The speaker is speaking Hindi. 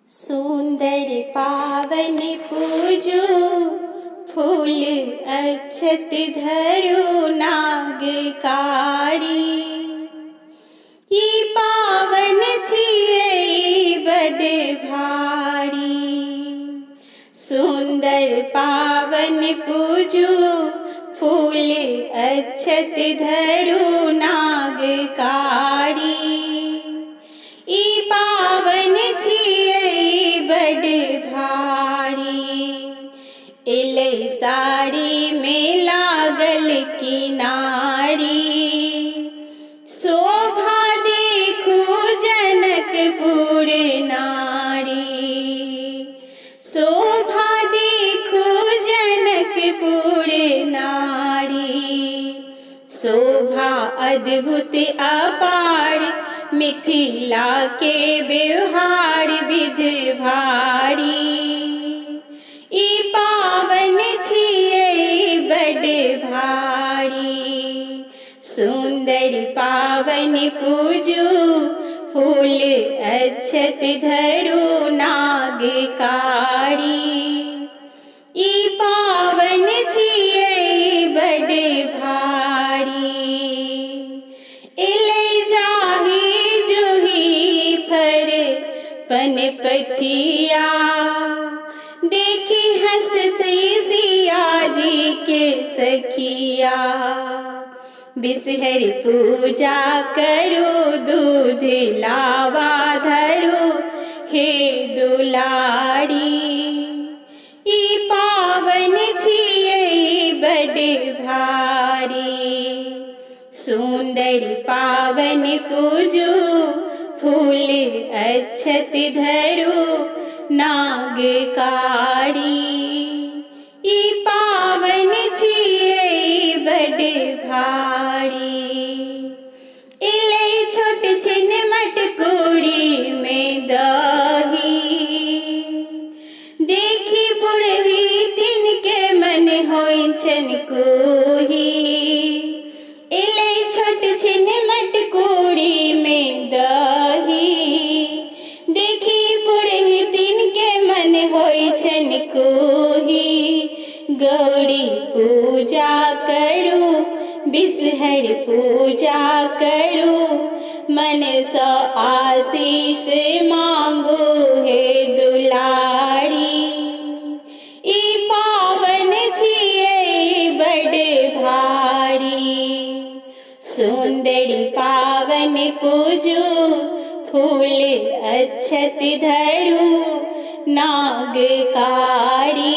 सुंदर पावन पूजो फूल अक्षत धरो नागकारी। ये पावन छियै बड़ भारी। सुंदर पावन पूजो फूल अक्षत धरो नागकारी। ई पावन छियै बड़ भारी। एलै साड़ी में लागल किनारी। शोभा देखू जनकपुर नारी। शोभा देखू जनकपुर नारी। शोभा अद्भुत अपार मिथिला के व्यवहार विध भारी। ई पावन छियै बड़ भारी। सुंदर पावन पूजो फूल अक्षत धरो नागकारी। ई पावन छियै बड़ भारी। एलै जाहि जुहि फर पनपथिया। देखी हंसती सिया जी के सखिया। बिसहर पूजा करो दूध लावा धरो हे दुलारी। ई पावन छियै बड़ भारी। सुंदर पावन पूजो फूल अक्षत धरो नागकारी। ई पावन छियै बड़ भारी। एलै छोट छिन मटकुरी में दही। देखी पुरही तिनके मन होइ छन कोही। एलै छोट छिन मटकुरी में दही। देखी पुरही तिनके मन होइ छन कोही। गौरी पूजा करू बिसहर पूजा करू। मन सँ आशीष मांगो हे दुलारी। ई पावन छियै बड़ भारी। सुंदर पावन पूजो फूल अक्षत धरो नागकारी।